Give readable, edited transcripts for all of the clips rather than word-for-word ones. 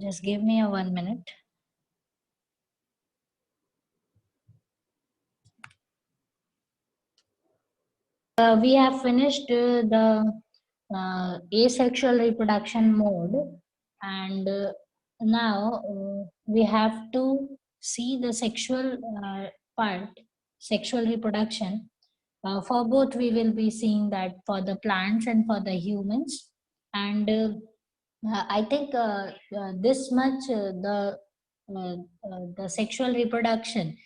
Just give me a 1 minute. We have finished the asexual reproduction mode, and now we have to see the sexual part, sexual reproduction. For both, we will be seeing that for the plants and for the humans. And I think this much the sexual reproduction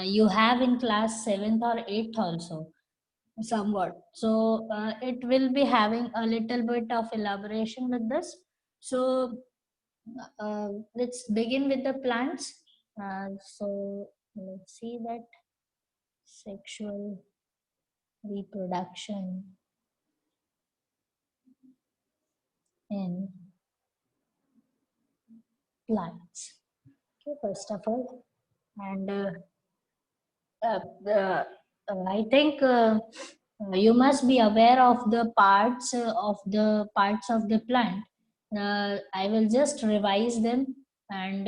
you have in class 7th or 8th also somewhat. So it will be having a little bit of elaboration with this. So let's begin with the plants. So let's see that sexual reproduction in plants. Okay, first of all, and uh, uh, I think you must be aware of the parts of the plant. I will just revise them, and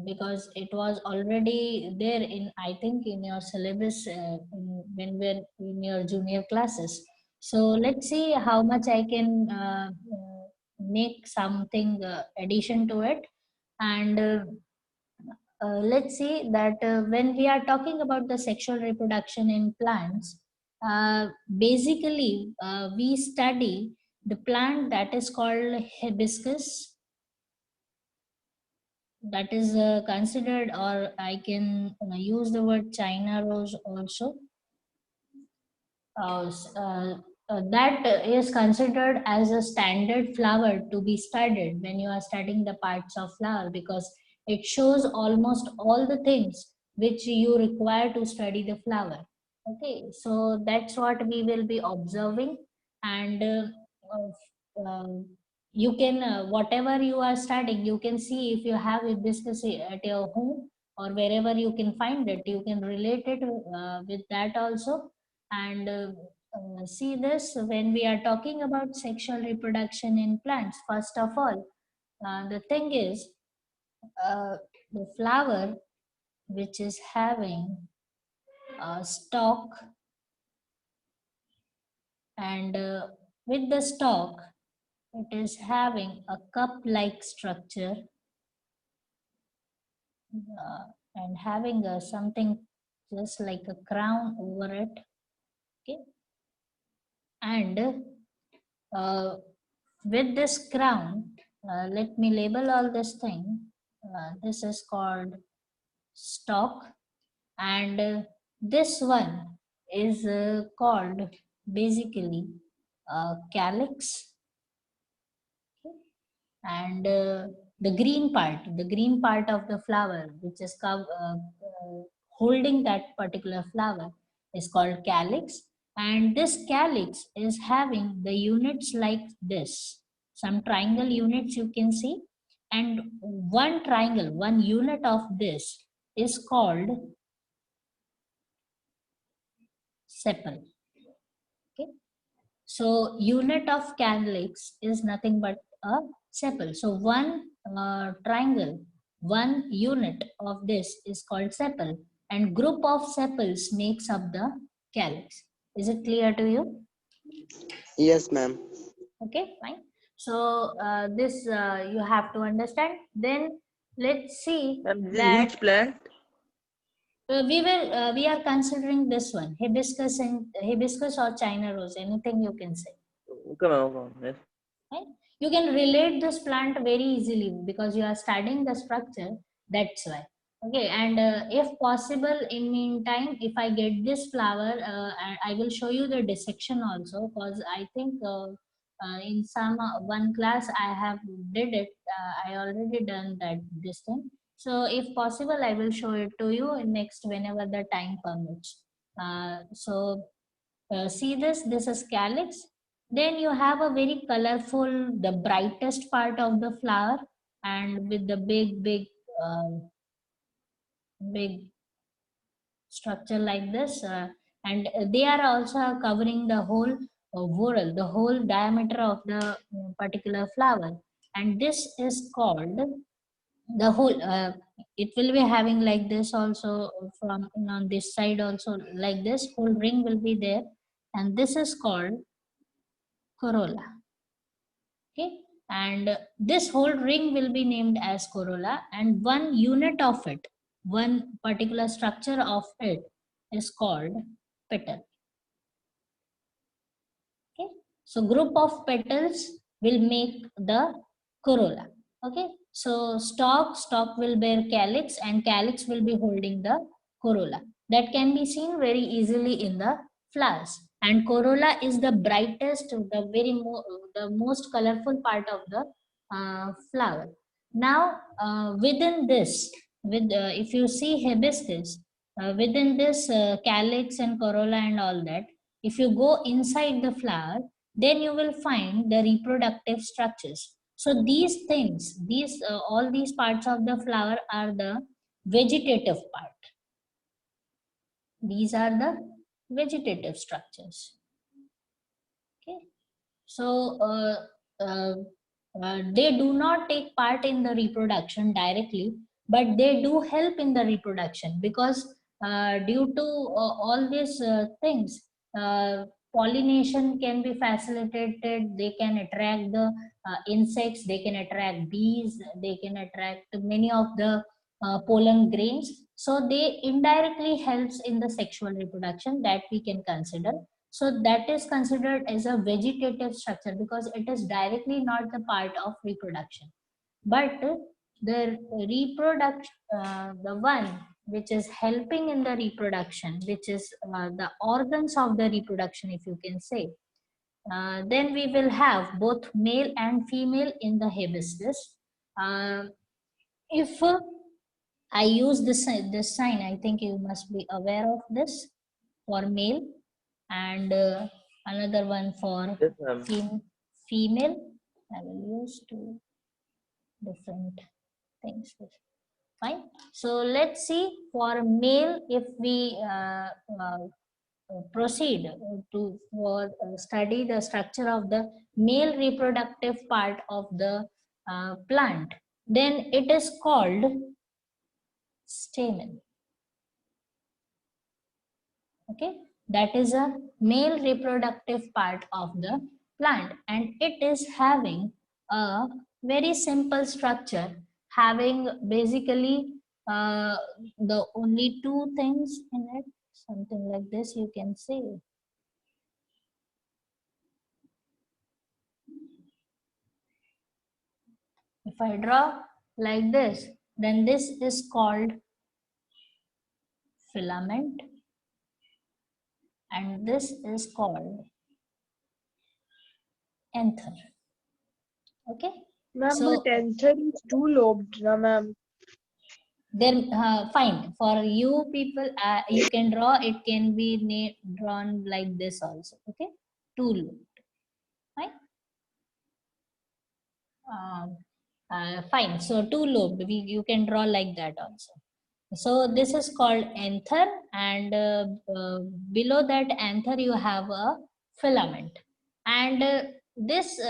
because it was already there in, I think, in your syllabus when we're in your junior classes. So let's see how much I can make something addition to it, and let's see that when we are talking about the sexual reproduction in plants, basically we study the plant that is called hibiscus, that is considered, or I can use the word China rose also. That is considered as a standard flower to be studied when you are studying the parts of flower, because it shows almost all the things which you require to study the flower. Okay, so that's what we will be observing. And you can whatever you are studying, you can see if you have hibiscus at your home or wherever you can find it, you can relate it with that also. And see this, when we are talking about sexual reproduction in plants, first of all, the thing is, the flower which is having a stalk, and with the stalk it is having a cup like structure, and having a something just like a crown over it. Okay, and with this crown, let me label all this thing. This is called stalk, and this one is called basically calyx. Okay? And the green part of the flower, which is holding that particular flower, is called calyx. And this calyx is having the units like this, some triangle units you can see, and one triangle, one unit of this is called sepal. Okay, so unit of calyx is nothing but a sepal. So one triangle, one unit of this is called sepal, and group of sepals makes up the calyx. Is it clear to you? Yes, ma'am. Okay, fine. So this you have to understand. Then let's see Ma'am, this is that which plant? we are considering this one, hibiscus, and hibiscus or China rose, anything you can say. Okay, ma'am. Okay, ma'am. Yes. Right? You can relate this plant very easily because you are studying the structure. That's why. Okay, and if possible, in meantime, if I get this flower, I will show you the dissection also, because I think in some one class I have did it. I already done that this thing. So if possible, I will show it to you in next whenever the time permits. So see this. This is calyx. Then you have a very colorful, the brightest part of the flower, and with the big structure like this, and they are also covering the whole whorl, the whole diameter of the particular flower. and this is called the whole. It will be having like this also, from on this side also, like this whole ring will be there, and this is called corolla. Okay, and this whole ring will be named as corolla, and one unit of it, one particular structure of it is called petal. Okay, so group of petals will make the corolla. Okay, so stalk will bear calyx, and calyx will be holding the corolla. That can be seen very easily in the flowers, and corolla is the brightest, the most colorful part of the flower. Now within this, with if you see hibiscus, within this calyx and corolla and all that, if you go inside the flower, then you will find the reproductive structures. So these things, these all these parts of the flower are the vegetative part. These are the vegetative structures. Okay, so they do not take part in the reproduction directly, but they do help in the reproduction, because due to all these things, uh, pollination can be facilitated. They can attract the insects, they can attract bees, they can attract many of the pollen grains. So they indirectly helps in the sexual reproduction, that we can consider. So that is considered as a vegetative structure, because it is directly not the part of reproduction. But the the one which is helping in the reproduction, which is the organs of the reproduction, if you can say, then we will have both male and female in the hibiscus. If I use this sign, I think you must be aware of this, for male, and another one for Yes, ma'am. female. I will use two different things. Fine. So let's see for male, if we proceed to for study the structure of the male reproductive part of the plant, then it is called stamen. Okay, that is a male reproductive part of the plant, and it is having a very simple structure, having basically the only two things in it, something like this you can say. If I draw like this, then this is called filament, and this is called anther. Okay, Ma'am, so but anther is two-lobed, na ma'am. then fine, for you people, you can draw, it can be drawn like this also. Okay, two loop. Fine. Fine, so two lobed, you can draw like that also. So this is called anther, and below that anther you have a filament, and this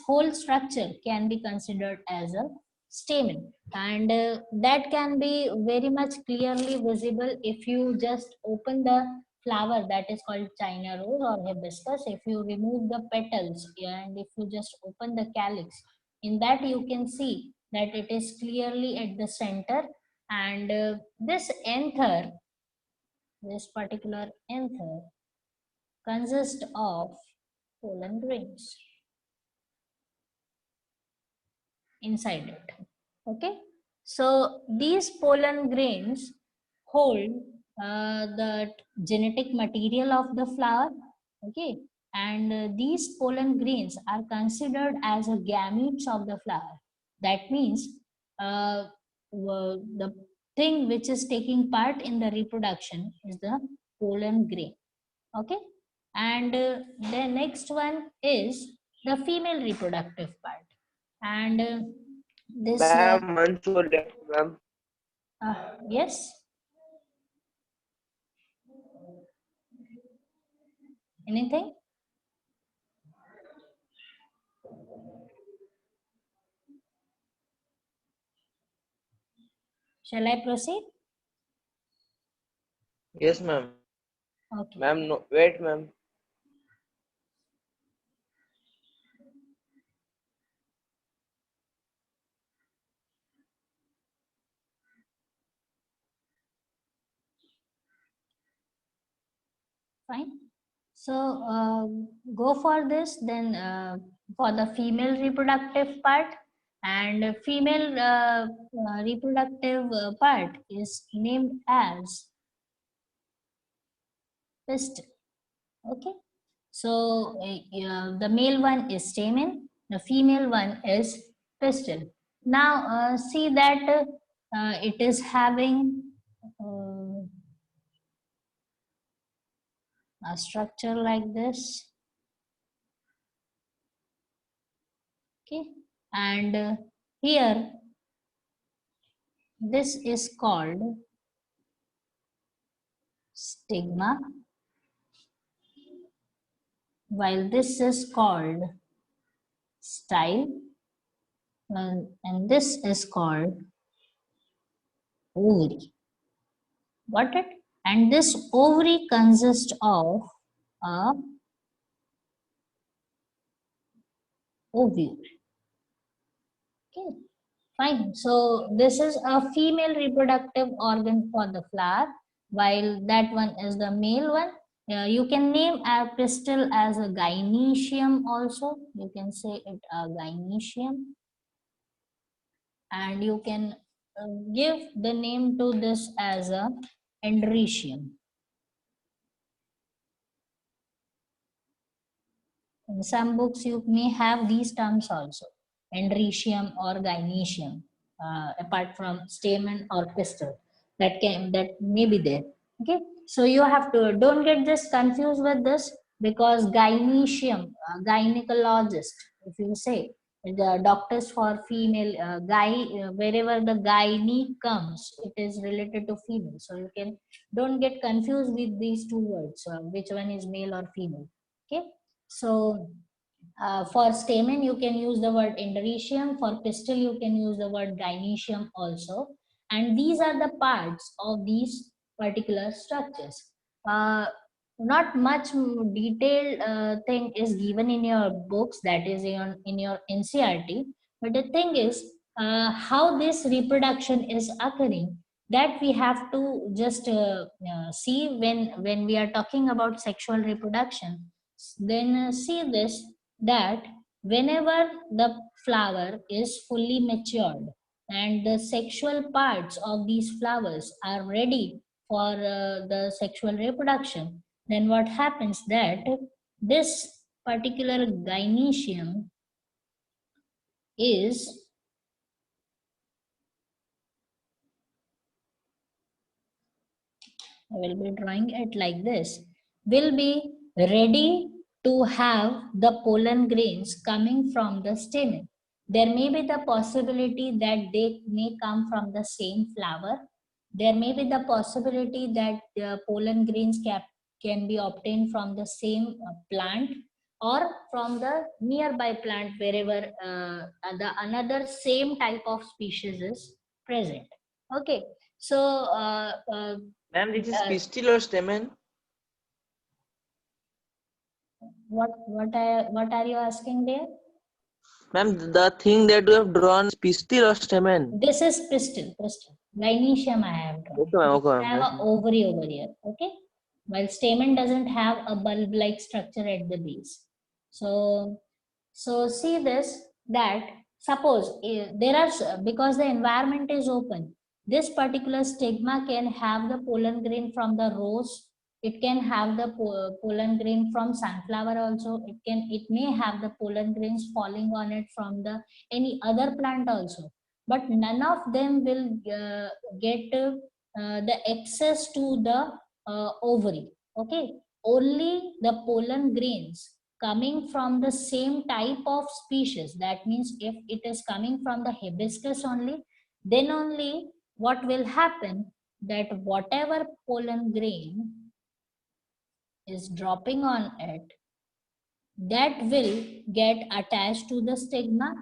whole structure can be considered as a stamen, and that can be very much clearly visible if you just open the flower, that is called china rose or hibiscus. If you remove the petals, and if you just open the calyx, in that you can see that it is clearly at the center, and this anther, this particular anther, consists of pollen grains inside it. Okay, so these pollen grains hold the genetic material of the flower. Okay, and these pollen grains are considered as a gametes of the flower. That means the thing which is taking part in the reproduction is the pollen grain. Okay, and the next one is the female reproductive part, and this Ma'am, one show left, ma'am. yes, anything. Shall I proceed? Yes, ma'am. Okay. Ma'am, no, wait, ma'am. Fine. So go for this. Then for the female reproductive part, and female reproductive part is named as pistil. Okay. So the male one is stamen, the female one is pistil. Now see that it is having uh, a structure like this. Okay, and here this is called stigma, while this is called style, and this is called ovary. Got it? And this ovary consists of a ovule. Okay, fine. So this is a female reproductive organ for the flower, while that one is the male one. You can name a pistil as a gynoecium also. You can say it a gynoecium, and you can give the name to this as a androecium. In some books, you may have these terms also, androecium or gynoecium, apart from stamen or pistil. That may be there. Okay, so you have to don't get this confused with this, because gynoecium, gynecologist, if you say the doctors for female wherever the gyne comes, it is related to female. So you can don't get confused with these two words, which one is male or female. Okay. So for stamen, you can use the word endometrium. For pistil, you can use the word gynoecium also. And these are the parts of these particular structures. Not much detailed thing is given in your books, that is in your NCRT. But the thing is, how this reproduction is occurring, that we have to just see when we are talking about sexual reproduction. Then see this, that whenever the flower is fully matured and the sexual parts of these flowers are ready for the sexual reproduction, then what happens that this particular gynoecium is I will be drawing it like this, will be ready to have the pollen grains coming from the stamen. There may be the possibility that they may come from the same flower. There may be the possibility that the pollen grains can be obtained from the same plant or from the nearby plant wherever the another same type of species is present. Okay, so Ma'am, this is uh, pistil or stamen? what are you asking there? Ma'am, the thing that you have drawn is pistil or stamen? This is pistil. Gynoecium I have drawn. Okay, ma'am. This Okay, ma'am. have Yes, a ma'am. ovary over here. Okay, while stamen doesn't have a bulb-like structure at the base. So, so see this, that suppose there are because the environment is open, this particular stigma can have the pollen grain from the rose. It can have the pollen grain from sunflower also. It may have the pollen grains falling on it from the any other plant also, but none of them will get the access to the ovary. Okay, only the pollen grains coming from the same type of species, that means if it is coming from the hibiscus only, then only what will happen, that whatever pollen grain is dropping on it, that will get attached to the stigma,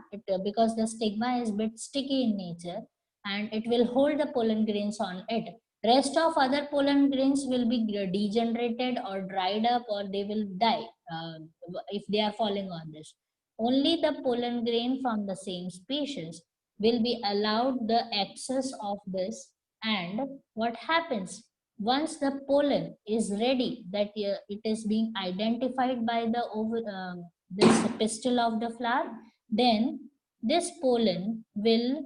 because the stigma is bit sticky in nature. and it will hold the pollen grains on it. Rest of other pollen grains will be degenerated or dried up, or they will die if they are falling on this. Only the pollen grain from the same species will be allowed the access of this. And what happens once the pollen is ready, that it is being identified by the this pistil of the flower, then this pollen will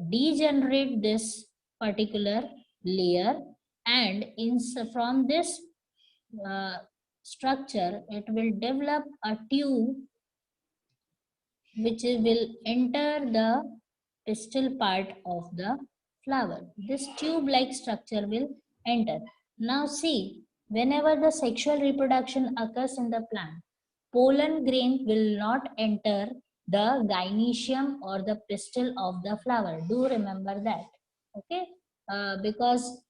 degenerate this particular layer, and from this uh, structure it will develop a tube which will enter the pistil part of the flower. This tube like structure will enter. Now see, whenever the sexual reproduction occurs in the plant, pollen grain will not enter the gynecium or the pistil of the flower. Do remember that. Okay? Because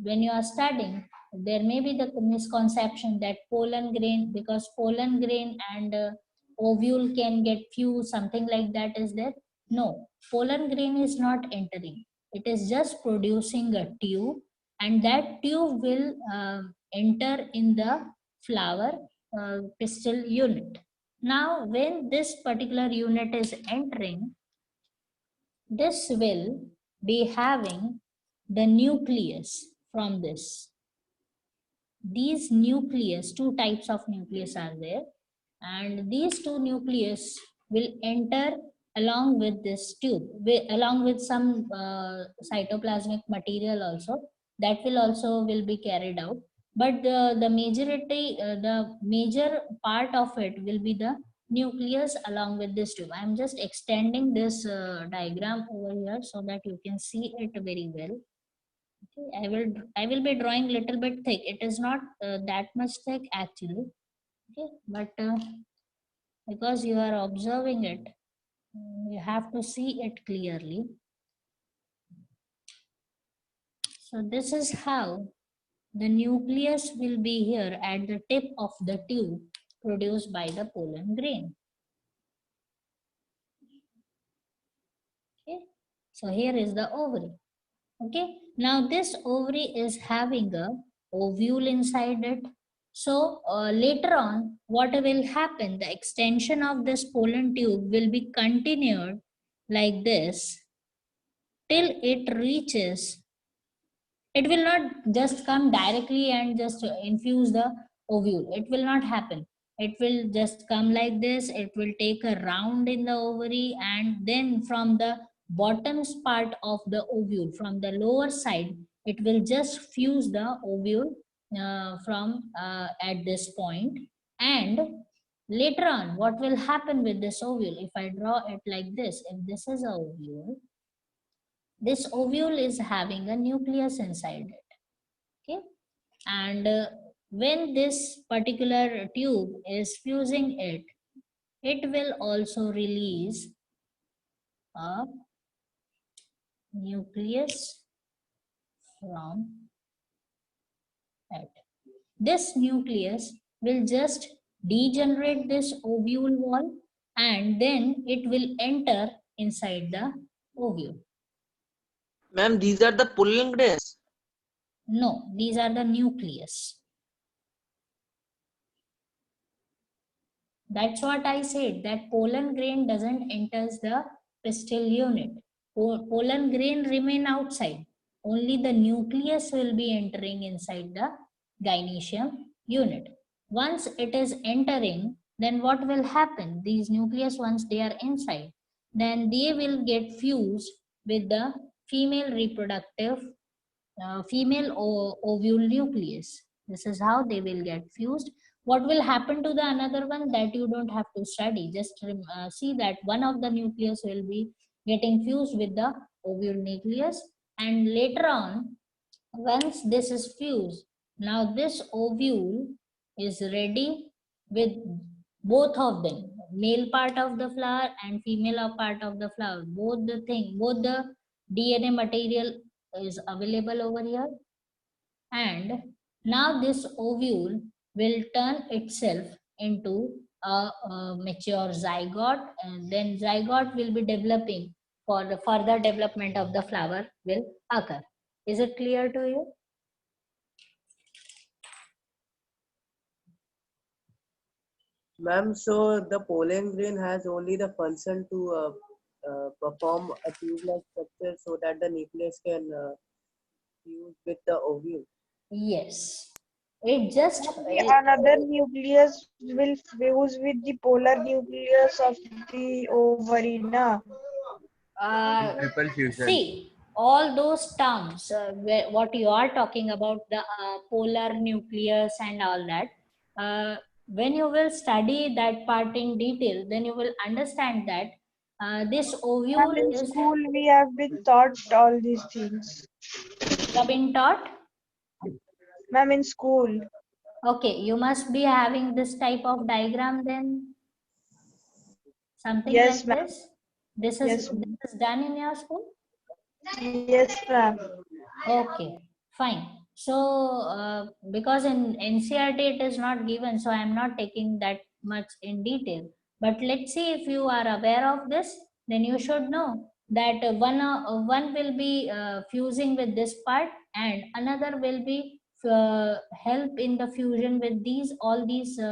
when you are studying, there may be the misconception that pollen grain, because pollen grain and ovule can get fused, something like that is there. No, pollen grain is not entering. It is just producing a tube, and that tube will enter in the flower pistil unit. Now, when this particular unit is entering, this will be having the nucleus from this. These nucleus, two types of nucleus are there, and these two nucleus will enter along with this tube, along with some cytoplasmic material also, that will also will be carried out. But the majority, the major part of it will be the nucleus along with this tube. I am just extending this diagram over here so that you can see it very well. Okay, I will be drawing little bit thick. It is not that much thick actually. Okay, but because you are observing it, you have to see it clearly. So this is how the nucleus will be here at the tip of the tube produced by the pollen grain. Okay, so here is the ovary. Okay, now this ovary is having a ovule inside it. So later on, what will happen, the extension of this pollen tube will be continued like this till it reaches. It will not just come directly and just infuse the ovule. It will not happen. It will just come like this. It will take a round in the ovary, and then from the bottom part of the ovule, from the lower side, it will just fuse the ovule from at this point. And later on, what will happen with this ovule? If I draw it like this, if this is a ovule, this ovule is having a nucleus inside it. Okay, and when this particular tube is fusing it, it will also release a nucleus from it. This nucleus will just degenerate this ovule wall, and then it will enter inside the ovule. Ma'am, these are the pollen grains. No, these are the nucleus. That's what I said, that pollen grain doesn't enters the pistil unit. Pollen grain remain outside. Only the nucleus will be entering inside the gynecium unit. Once it is entering, then what will happen? These nucleus, once they are inside, then they will get fused with the female reproductive female ovule nucleus. This is how they will get fused. What will happen to the another one, that you don't have to study. Just see that one of the nucleus will be getting fused with the ovule nucleus, and later on, once this is fused, now this ovule is ready with both of them, male part of the flower and female part of the flower. Both the DNA material is available over here, and now this ovule will turn itself into a mature zygote, and then zygote will be developing for the further development of the flower will occur. Is it clear to you? Ma'am, so the pollen grain has only the function to perform a tube-like structure so that the nucleus can fuse with the ovule. Yes. It just The another nucleus will fuse with the polar nucleus of the ovary, na? Triple fusion. see all those terms what you are talking about, the polar nucleus and all that, when you will study that part in detail, then you will understand that this ovule Ma'am, in is school we have been taught all these things. have been taught. Ma'am, in school. Okay, you must be having this type of diagram then, something Yes, like ma'am. this. This Yes, is ma'am. this is done in your school. Yes, ma'am. Okay, fine. So, because in NCRT it is not given, so I am not taking that much in detail. But let's see, if you are aware of this, then you should know that one will be fusing with this part, and another will be help in the fusion with these all these they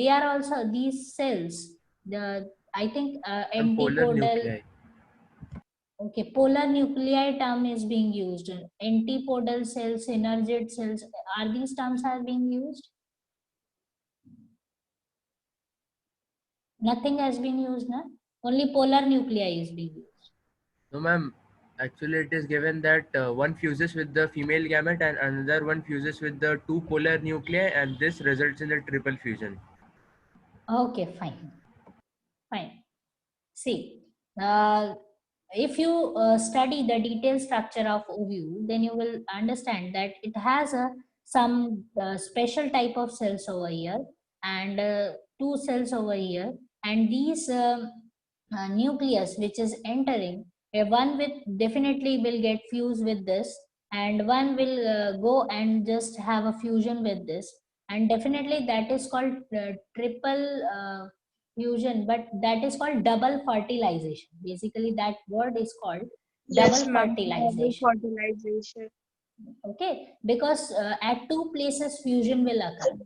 are also these cells. The I think And polar antipodal. nuclei. Okay, polar nuclei term is being used. Antipodal cells, synergid cells, are these terms are being used? Nothing has been used, na? Only polar nuclei is being used. No, ma'am. Actually, it is given that one fuses with the female gamete and another one fuses with the two polar nuclei, and this results in a triple fusion. Okay, fine. Fine. See, uh, if you study the detailed structure of ovule, then you will understand that it has some special type of cells over here, and two cells over here, and these nucleus which is entering, one with definitely will get fused with this, and one will go and just have a fusion with this, and definitely that is called triple fusion, but that is called double fertilization. Basically that word is called Yes, double ma'am. Double fertilization. fertilization. Okay, because at two places fusion will occur,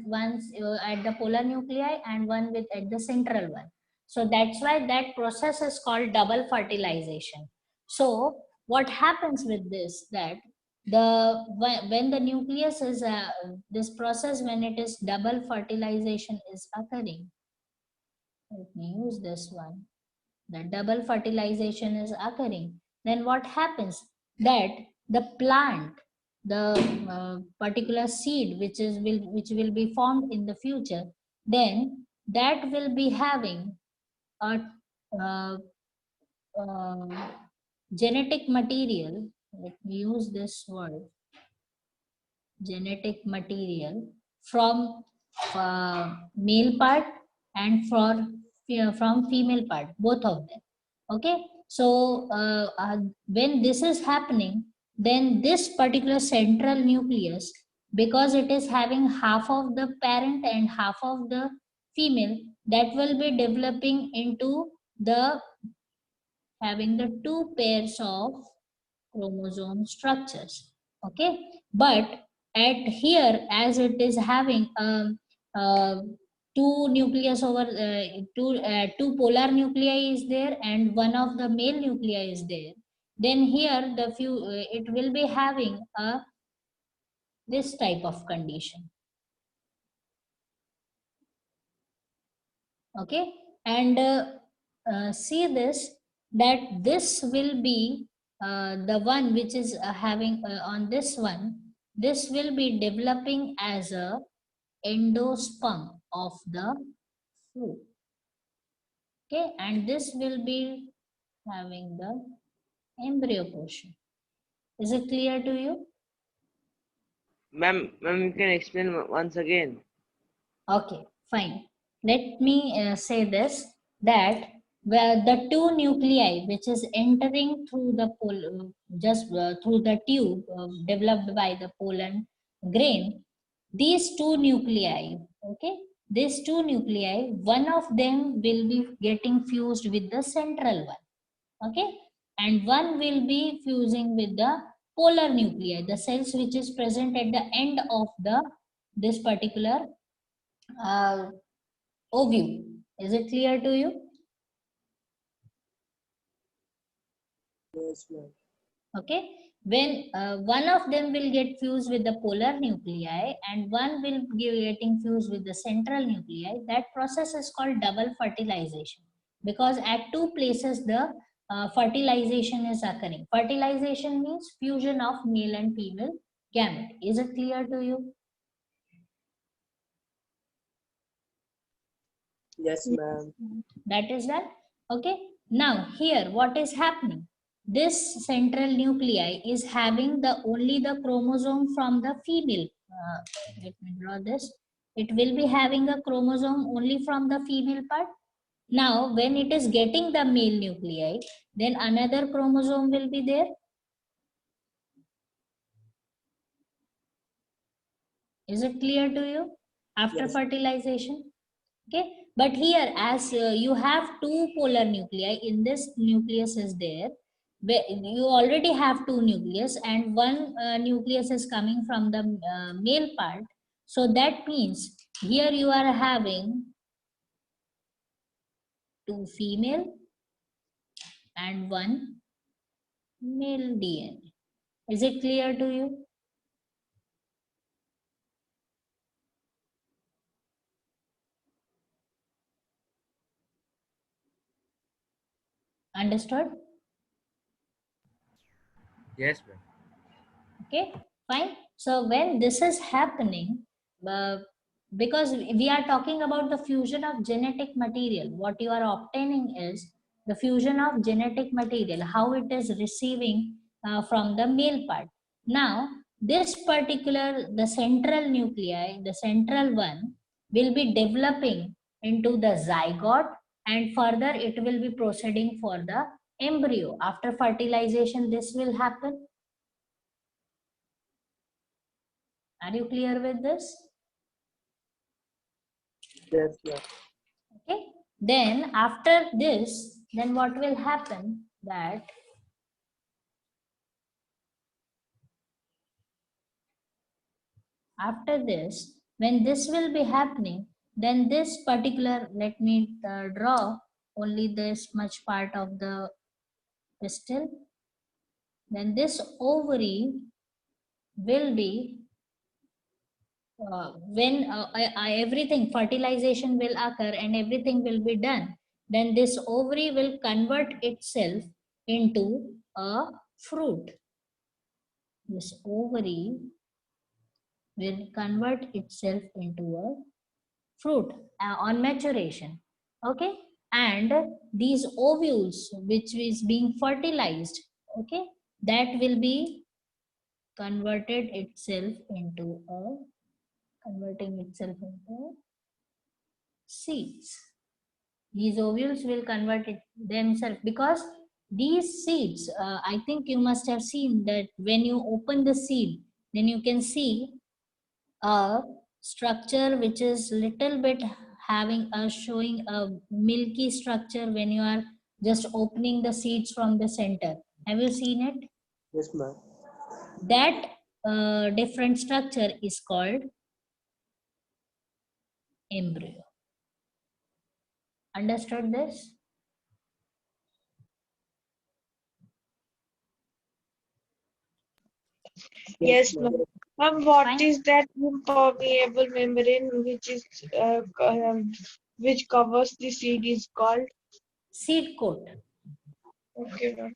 once at the polar nuclei and one with at the central one. So that's why that process is called double fertilization. So what happens with this, that when the nucleus is this process, when it is double fertilization is occurring, let me use this one, the double fertilization is occurring, then what happens, that the plant, the particular seed which will be formed in the future, then that will be having a uh, uh, genetic material, let me use this word, genetic material from male part and from female part, both of them. Okay, so when this is happening, then this particular central nucleus, because it is having half of the parent and half of the female, that will be developing into the having the two pairs of chromosome structures. Okay, but at here, as it is having uh, two nucleus over two polar nuclei is there and one of the male nuclei is there, then here the few it will be having a this type of condition. Okay, and see this, that this will be the one which is having on this one, this will be developing as a endosperm of the fruit. Okay, and this will be having the embryo portion. Is it clear to you? Ma'am, you can explain once again. Okay, fine. Let me say this, that where the two nuclei which is entering through the just through the tube developed by the pollen grain, these two nuclei, okay, these two nuclei, one of them will be getting fused with the central one, okay, and one will be fusing with the polar nuclei, the cells which is present at the end of the this particular ovule. Is it clear to you? Yes, ma'am. Okay, when one of them will get fused with the polar nuclei and one will be getting fused with the central nuclei, that process is called double fertilization, because at two places the fertilization is occurring. Fertilization means fusion of male and female gamete. Is it clear to you? Yes, ma'am. That is that. Okay, now here what is happening, this central nuclei is having the only the chromosome from the female. Let me draw this. It will be having a chromosome only from the female part. Now when it is getting the male nuclei, then another chromosome will be there. Is it clear to you? After Yes. fertilization. Okay, but here as you have two polar nuclei, in this nucleus is there, you already have two nucleus and one nucleus is coming from the male part, so that means here you are having two female and one male DNA. Is it clear to you? Understood? Yes, ma'am. Okay, fine. So when this is happening, uh, because we are talking about the fusion of genetic material, what you are obtaining is the fusion of genetic material, how it is receiving from the male part. Now this particular, the central nuclei, the central one will be developing into the zygote, and further it will be proceeding for the embryo. After fertilization this will happen. Are you clear with this? Yes, ma'am. Okay. Then after this, then what will happen, that after this, when this will be happening, then this particular, let me draw only this much part of the pistil. Then this ovary will be when everything fertilization will occur and everything will be done, then this ovary will convert itself into a fruit. This ovary will convert itself into a fruit on maturation. Okay, and these ovules which is being fertilized, okay, that will be converted itself into a converting itself into seeds. These ovules will convert it themselves, because these seeds, I think you must have seen that when you open the seed, then you can see a structure which is little bit having a showing a milky structure when you are just opening the seeds from the center. Have you seen it? Yes, ma'am. That different structure is called embryo. Understood this? Yes, ma'am. Ma'am, what Fine. is that impermeable membrane which covers the seed is called? Seed coat. Okay, ma'am.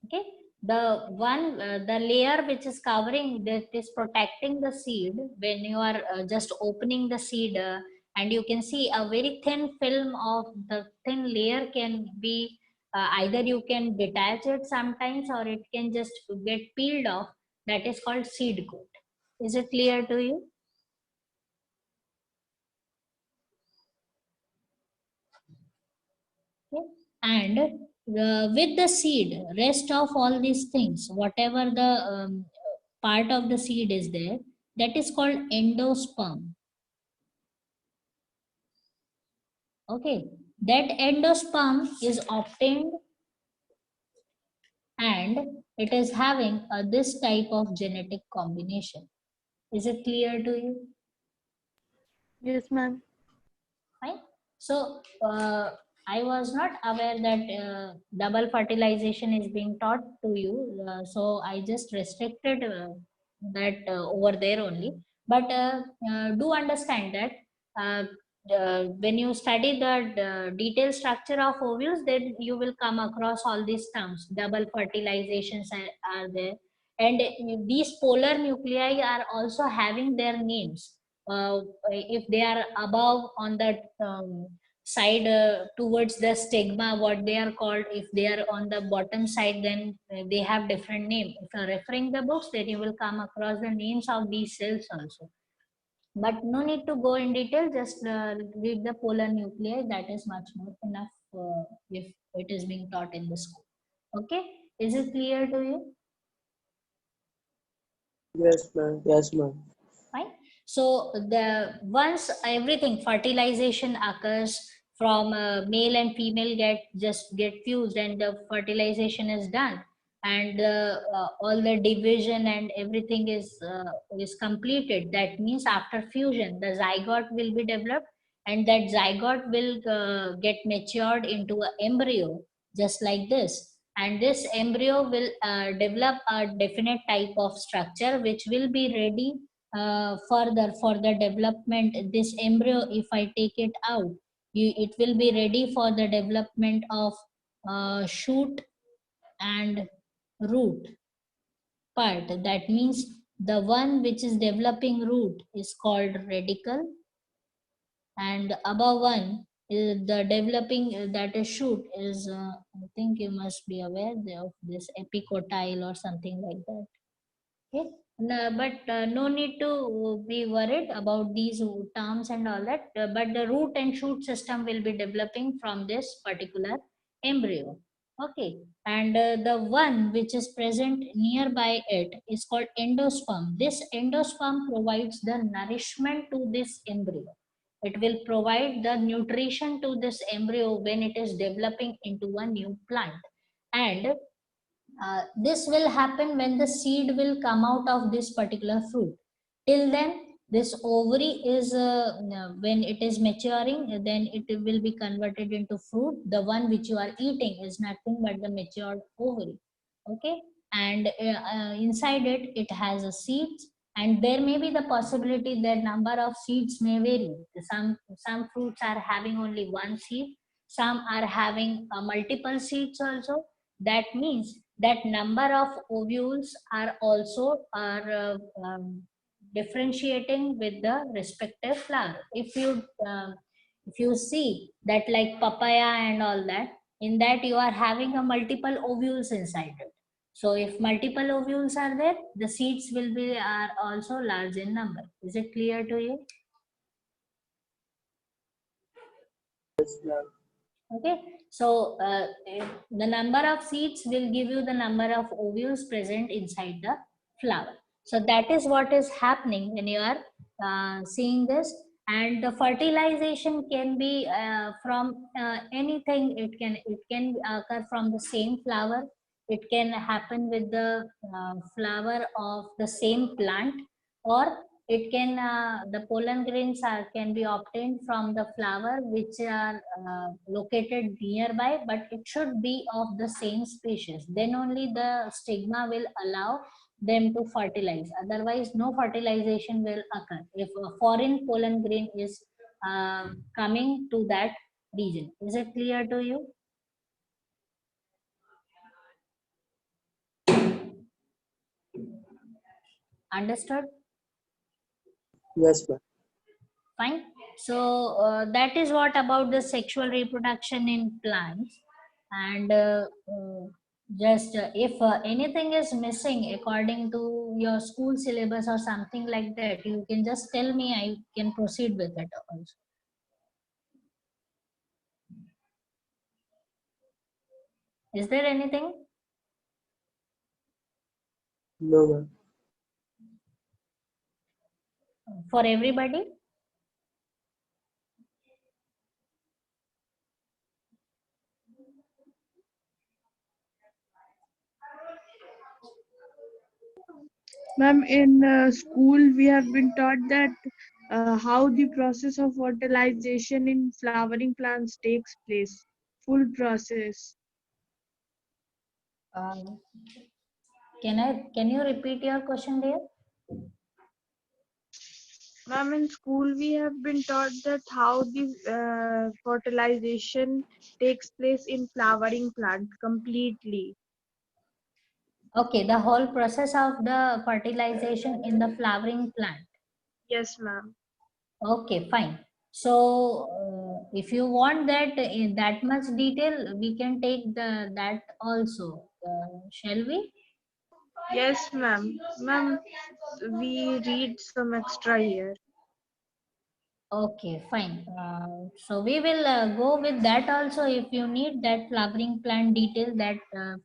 Okay, the one the layer which is covering, that is protecting the seed when you are just opening the seed, and you can see a very thin film of the thin layer can be either you can detach it sometimes or it can just get peeled off. That is called seed coat. Is it clear to you? Okay. And with the seed, rest of all these things, whatever the part of the seed is there, that is called endosperm. Okay, that endosperm is obtained and it is having this type of genetic combination. Is it clear to you? Yes, ma'am. Fine. So I was not aware that double fertilization is being taught to you. So I just restricted that over there only. But do understand that uh, when you study the detailed structure of ovules, then you will come across all these terms. Double fertilizations are there. And these polar nuclei are also having their names. If they are above on that side towards the stigma, what they are called. If they are on the bottom side, then they have different name. If you are referring the books, then you will come across the names of these cells also. But no need to go in detail, just read the polar nuclei. That is much more enough if it is being taught in the school. Okay, is it clear to you? Yes, ma'am. Yes, ma'am. Fine. So the once everything fertilization occurs from male and female get fused and the fertilization is done, and all the division and everything is completed. That means after fusion the zygote will be developed, and that zygote will get matured into an embryo just like this. And this embryo will develop a definite type of structure which will be ready further for the development. This embryo, if I take it out, it will be ready for the development of shoot and root part. That means the one which is developing root is called radicle, and above one is the developing that is shoot is I think you must be aware of this epicotyle or something like that. Okay. No, but no need to be worried about these terms and all that. But the root and shoot system will be developing from this particular embryo. Okay. And the one which is present nearby it is called endosperm. This endosperm provides the nourishment to this embryo. It will provide the nutrition to this embryo when it is developing into a new plant. And this will happen when the seed will come out of this particular fruit. Till then, this ovary is when it is maturing, then it will be converted into fruit. The one which you are eating is nothing but the matured ovary. Okay, and inside it, it has a seeds, and there may be the possibility that number of seeds may vary. Some fruits are having only one seed, some are having multiple seeds also. That means that number of ovules are also differentiating with the respective flower. If you see that like papaya and all that, in that you are having a multiple ovules inside it. So if multiple ovules are there, the seeds will be are also large in number. Is it clear to you? Yes, ma'am. Okay, so the number of seeds will give you the number of ovules present inside the flower. So that is what is happening when you are seeing this. And the fertilization can be from anything. It can occur from the same flower. It can happen with the flower of the same plant, or it can the pollen grains can be obtained from the flower which are located nearby, but it should be of the same species. Then only the stigma will allow them to fertilize. Otherwise, no fertilization will occur if a foreign pollen grain is coming to that region. Is it clear to you? Understood? Yes, ma'am. Fine. So that is what about the sexual reproduction in plants. And just if anything is missing according to your school syllabus or something like that, you can just tell me. I can proceed with it also. Is there anything No, ma'am. for everybody? Ma'am, in school we have been taught that how the process of fertilization in flowering plants takes place. Full process. Um, can you repeat your question, dear? Ma'am, in school we have been taught that how the fertilization takes place in flowering plants completely. Okay, the whole process of the fertilization in the flowering plant. Yes, ma'am. Okay, fine. So, if you want that in that much detail, we can take that also. Shall we? Yes, ma'am. Ma'am, we read some extra here. Okay, fine. So we will go with that also. If you need that flowering plant detail, that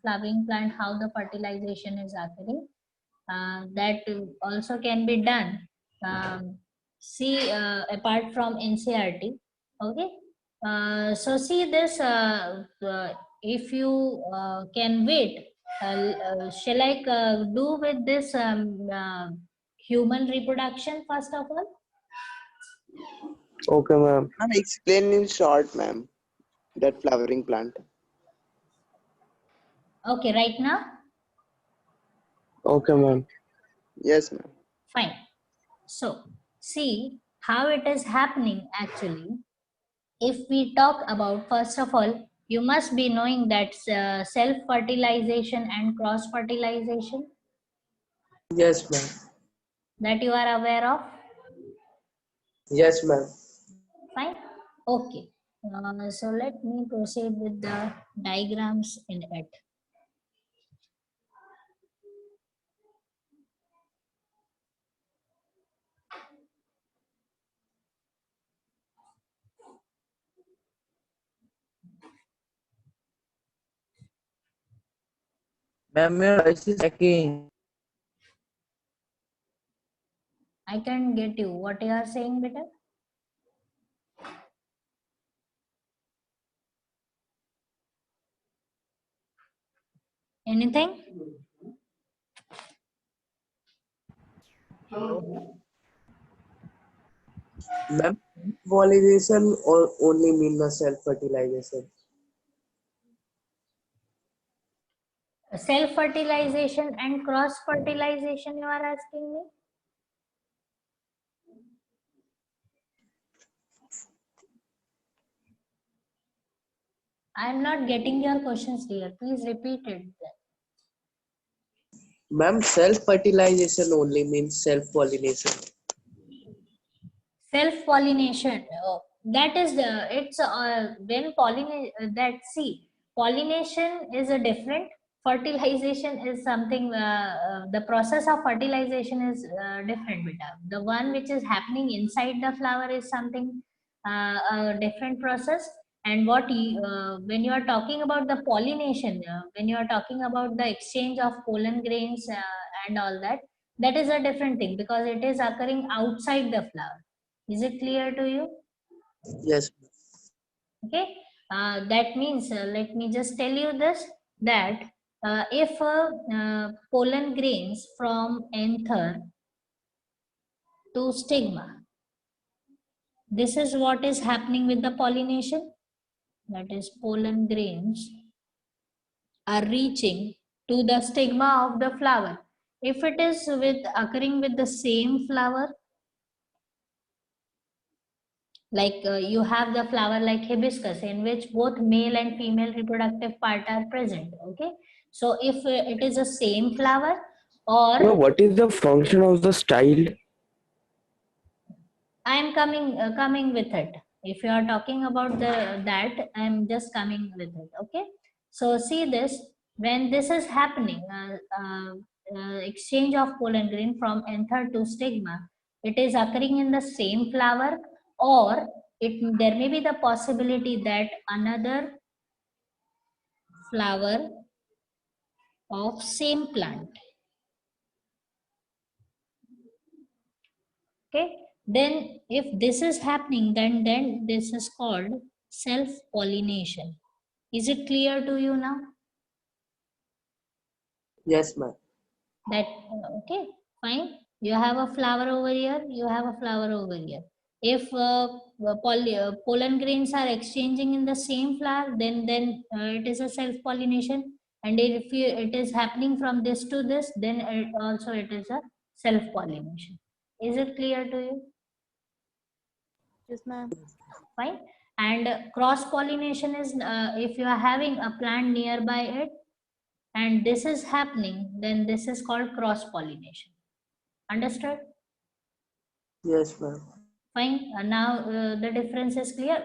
flowering plant, how the fertilization is occurring, that also can be done. See, apart from NCRT, okay. So see this. If you can wait, shall I do with this human reproduction first of all? Okay, ma'am. Ma'am, explain in short, ma'am, that flowering plant. Okay, right now, Okay, ma'am. Yes, ma'am. fine. So, see how it is happening actually. If we talk about, first of all, you must be knowing that self fertilization and cross fertilization, Yes, ma'am. that you are aware of. Yes, ma'am. Fine. Okay. So, let me proceed with the diagrams in it. Ma'am, your voice is lacking. I can get you. What you are saying, better? Anything? Ma'am, pollination or only mean the self-fertilization? Self fertilization and cross fertilization, you are asking me? I am not getting your questions, dear. Please repeat it. Ma'am, self-fertilization only means self-pollination. Self pollination. Oh, that is the it's when pollination. That see, pollination is a different. Fertilization is something. The process of fertilization is different. Beta. The one which is happening inside the flower is something a different process. And when you are talking about the pollination, when you are talking about the exchange of pollen grains and all that, that is a different thing because it is occurring outside the flower. Is it clear to you? Yes. Okay. That means, let me just tell you this, that if pollen grains from anther to stigma, this is what is happening with the pollination. That is, pollen grains are reaching to the stigma of the flower. If it is occurring with the same flower, like you have the flower like hibiscus in which both male and female reproductive part are present, okay. So if it is the same flower, Ma'am, or what is the function of the style? I am coming with it. If you are talking about the that, I am just coming with it, okay. So see this, when this is happening, exchange of pollen grain from anther to stigma, it is occurring in the same flower, or there may be the possibility that another flower of same plant, okay. Then if this is happening, then this is called self pollination. Is it clear to you now? Yes, ma'am. That okay, Fine. You have a flower over here. You have a flower over here. If pollen grains are exchanging in the same flower, then it is a self pollination. And if it is happening from this to this, then it is a self pollination. Is it clear to you? Yes, ma'am. Fine. And cross pollination is if you are having a plant nearby it and this is happening, then this is called cross pollination. Understood? Yes, ma'am. Fine. Now the difference is clear.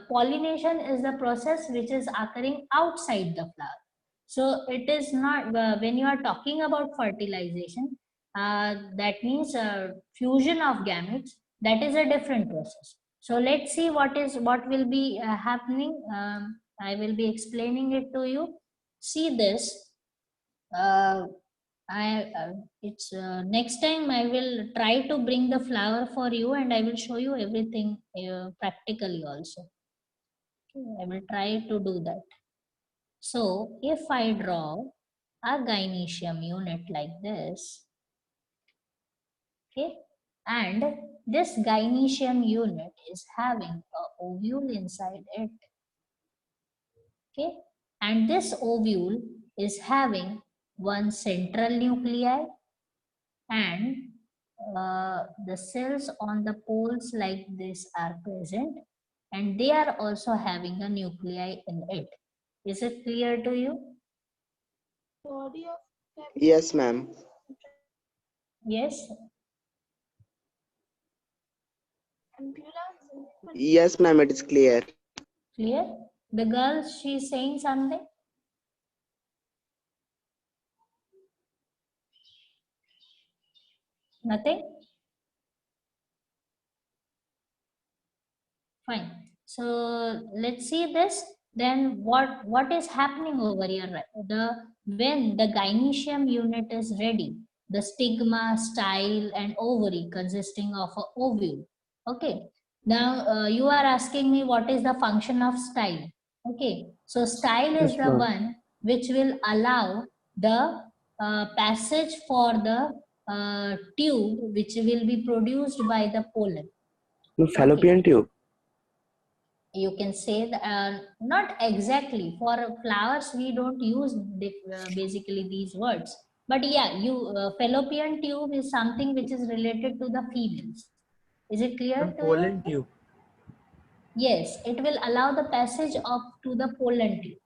Pollination is the process which is occurring outside the flower. So it is not when you are talking about fertilization, that means fusion of gametes. That is a different process. So let's see what will be happening. I will be explaining it to you. See this. It's next time I will try to bring the flower for you and I will show you everything practically also. Okay, I will try to do that. So if I draw a gynoecium unit like this, okay, and this gynoecium unit is having a ovule inside it, okay, and this ovule is having one central nuclei and the cells on the poles like this are present and they are also having a nuclei in it. Is it clear to you? Yes, ma'am. Yes. Yes, ma'am, it is clear. Clear? The girl, she's saying something. Nothing? Fine. So let's see this. Then what is happening over here? When the gynoecium unit is ready, the stigma, style, and ovary consisting of a ovule. Okay. Now you are asking me what is the function of style. Okay. So style is Yes, the ma'am. one which will allow the passage for the tube which will be produced by the pollen. No, fallopian tube. You can say that, not exactly for flowers we don't use basically these words, but yeah, fallopian tube is something which is related to the females. Is it clear Ma'am, to you? pollen tube. Yes, it will allow the passage of to the pollen tube.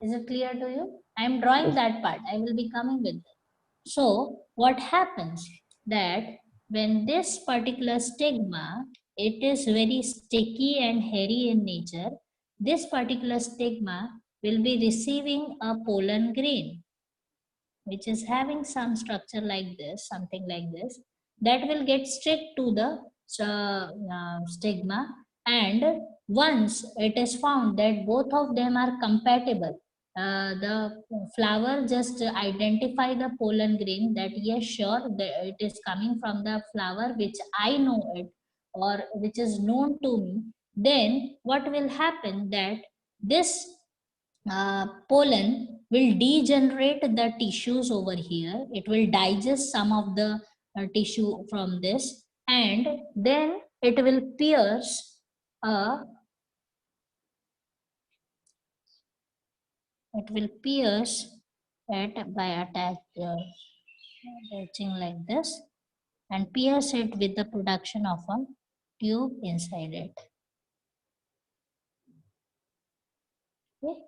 Is it clear to you? I am drawing that part. I will be coming with it. So what happens that when this particular stigma, it is very sticky and hairy in nature, this particular stigma will be receiving a pollen grain, which is having some structure like this, something like this, that will get stuck to the stigma. And once it is found that both of them are compatible, the flower just identify the pollen grain that yes, sure, it is coming from the flower which I know it or which is known to me. Then what will happen that this pollen will degenerate the tissues over here. It will digest some of the tissue from this, and then it will pierce a it will pierce it by attaching like this and pierce it with the production of a tube inside it. Okay?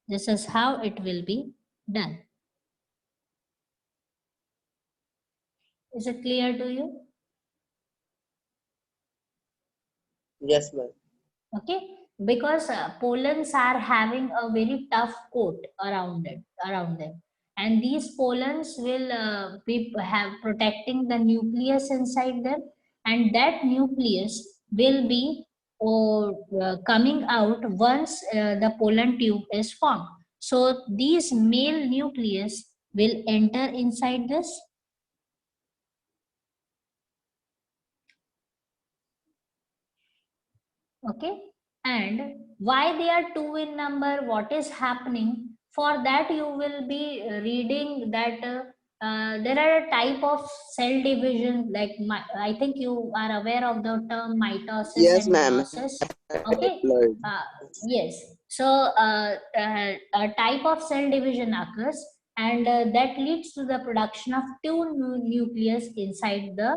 This is how it will be done. Is it clear to you? Yes, ma'am. Okay, because pollens are having a very tough coat around them, and these pollens will be have protecting the nucleus inside them, and that nucleus will be coming out once the pollen tube is formed. So these male nucleus will enter inside this. Okay, and why they are two in number, what is happening, for that you will be reading that there are a type of cell division, like I think you are aware of the term mitosis Yes, and ma'am. meiosis. Okay. Diploid. Yes. So a type of cell division occurs, and that leads to the production of two nucleus inside the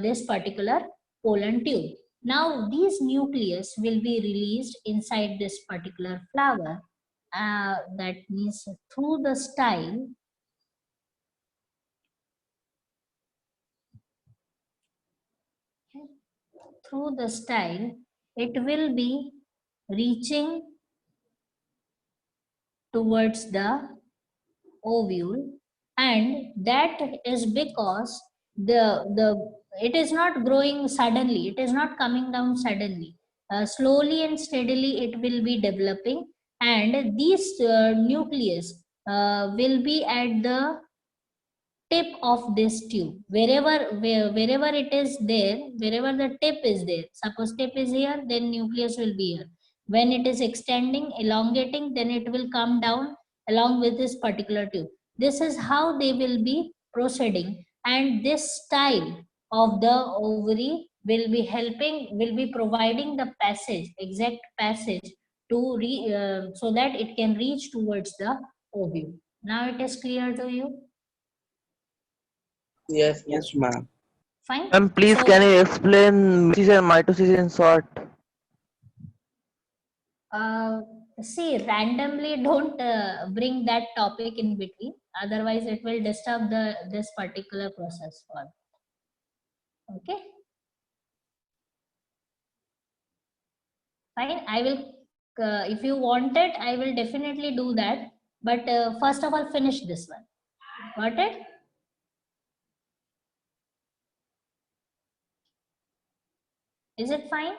this particular pollen tube. Now these nucleus will be released inside this particular flower. That means through the style. Through the style, it will be reaching towards the ovule, and that is because the it is not growing suddenly, it is not coming down suddenly. Slowly and steadily it will be developing, and these nucleus will be at the tip of this tube, wherever it is there, wherever the tip is there. Suppose tip is here, then nucleus will be here. When it is extending, elongating, then it will come down along with this particular tube. This is how they will be proceeding, and this style of the ovary will be providing the passage, exact passage to so that it can reach towards the ovule. Now it is clear to you? Yes, ma'am. Yes, ma'am. Fine. Ma'am, please So, can you explain meiosis and mitosis in short? see, randomly don't bring that topic in between. Otherwise, it will disturb this particular process for. Okay. Fine. I will. If you want it, I will definitely do that. But first of all, finish this one. Got it? Is it fine?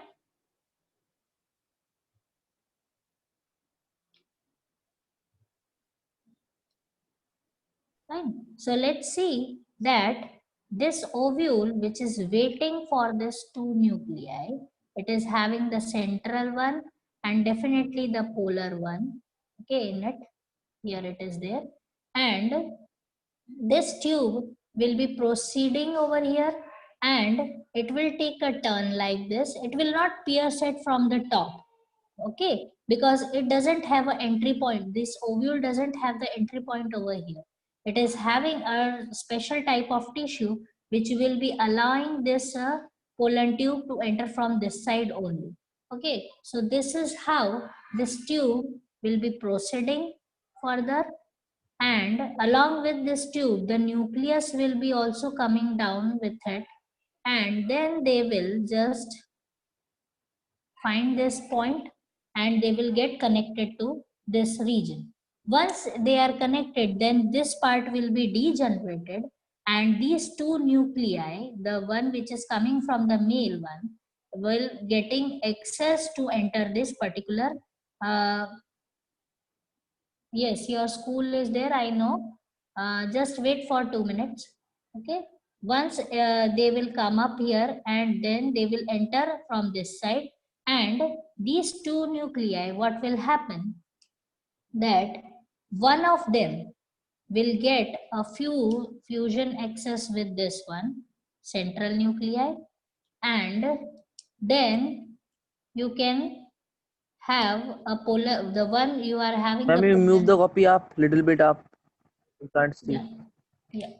Fine. So let's see that this ovule, which is waiting for this two nuclei, it is having the central one and definitely the polar one. Okay, in it, here it is there. And this tube will be proceeding over here, and it will take a turn like this. It will not pierce it from the top. Okay, because it doesn't have an entry point. This ovule doesn't have the entry point over here. It is having a special type of tissue which will be allowing this pollen tube to enter from this side only. Okay, so this is how this tube will be proceeding further, and along with this tube the nucleus will be also coming down with it, and then they will just find this point and they will get connected to this region. Once they are connected, then this part will be degenerated, and these two nuclei, the one which is coming from the male one, will getting access to enter this particular. Yes, your school is there, I know. Just wait for 2 minutes. Okay. Once they will come up here, and then they will enter from this side, and these two nuclei, what will happen, that one of them will get a few fusion access with this one central nuclei, and then you can have a polar, the one you are having the Ma'am, you move the polar. copy up little bit up. You can't see. Yeah, yeah.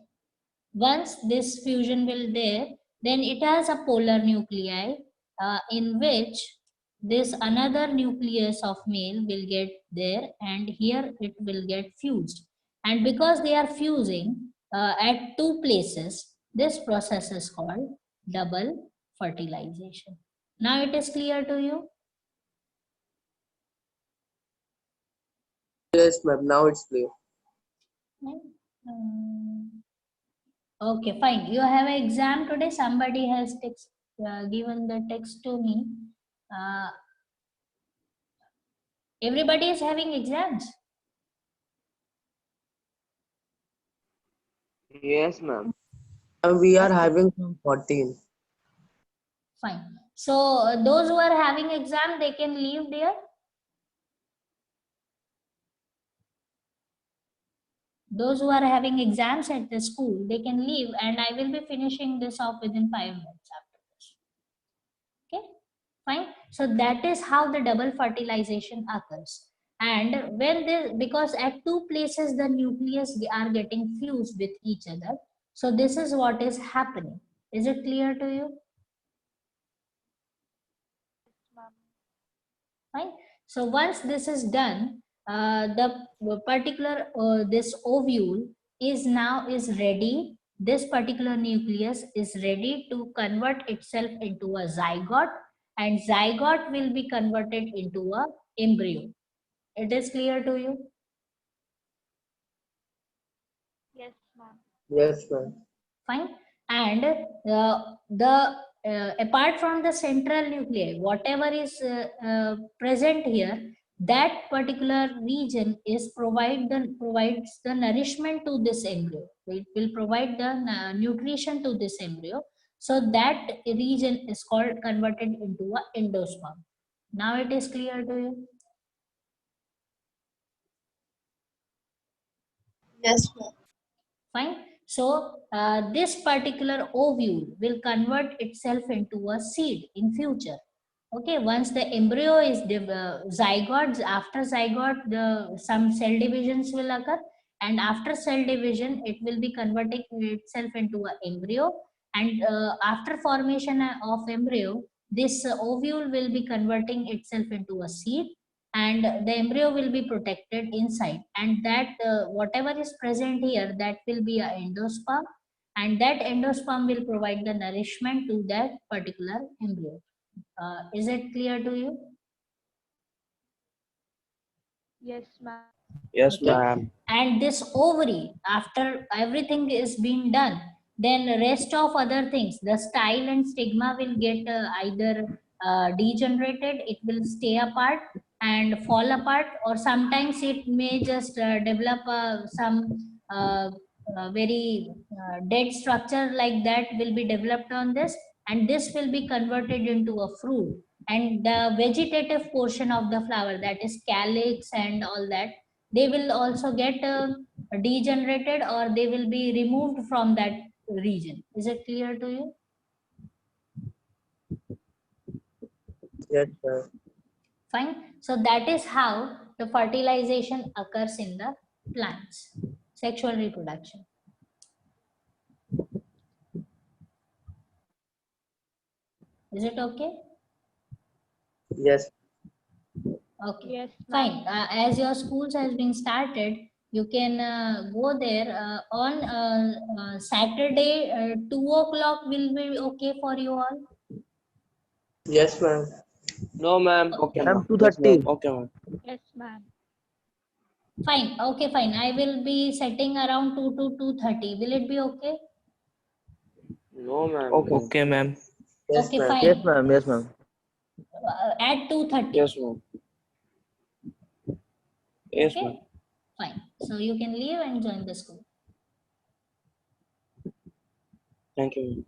Once this fusion will there, then it has a polar nuclei in which this another nucleus of male will get there, and here it will get fused. And because they are fusing at two places, this process is called double fertilization. Now it is clear to you? Yes, ma'am. Now it's clear. Right? Okay, fine. You have an exam today. Somebody has given the text to me. Everybody is having exams. Yes, ma'am. And we are having from 14. Fine. So those who are having exam, they can leave there. Those who are having exams at the school, they can leave, and I will be finishing this off within 5 minutes after this. Okay, fine. So that is how the double fertilization occurs. And when this, because at two places the nucleus are getting fused with each other, so this is what is happening. Is it clear to you? Fine. So once this is done, the particular this ovule is ready. This particular nucleus is ready to convert itself into a zygote, and zygote will be converted into a embryo. It is clear to you? Yes, ma'am. Yes, ma'am. Fine. And apart from the central nuclei, whatever is present here, that particular region is provides the nourishment to this embryo. It will provide the nutrition to this embryo. So that region is called converted into a endosperm. Now it is clear to you? Yes, ma'am. Fine. So this particular ovule will convert itself into a seed in future. Okay, once the embryo is zygote, after zygote, some cell divisions will occur, and after cell division, it will be converting itself into an embryo. And after formation of embryo, this ovule will be converting itself into a seed, and the embryo will be protected inside, and that whatever is present here, that will be a endosperm, and that endosperm will provide the nourishment to that particular embryo. Is it clear to you? Yes, ma'am. Yes, Okay. ma'am. And this ovary, after everything is being done, then the rest of other things, the style and stigma will get either degenerated, it will stay apart and fall apart, or sometimes it may just develop some very dead structure like that will be developed on this, and this will be converted into a fruit, and the vegetative portion of the flower, that is calyx and all that, they will also get degenerated, or they will be removed from that region. Is it clear to you? Yes, ma'am. Fine. So that is how the fertilization occurs in the plants. Sexual reproduction. Is it okay? Yes. Okay. Yes, Fine. ma'am. As your schools has been started, you can go there on Saturday. 2 o'clock will be okay for you all. Yes, ma'am. No, ma'am. Okay, Ma'am, ma'am. Yes, ma'am. 2:30. Okay, ma'am. Yes, ma'am. Fine. Okay, fine. I will be setting around 2 to 2:30. Will it be okay? No, ma'am. Okay, ma'am. Okay, ma'am. Yes, Okay, ma'am. fine. Yes, ma'am. Yes, ma'am. At 2:30. Yes, ma'am. Yes, Okay. ma'am. Fine. So you can leave and join the school. Thank you, ma'am.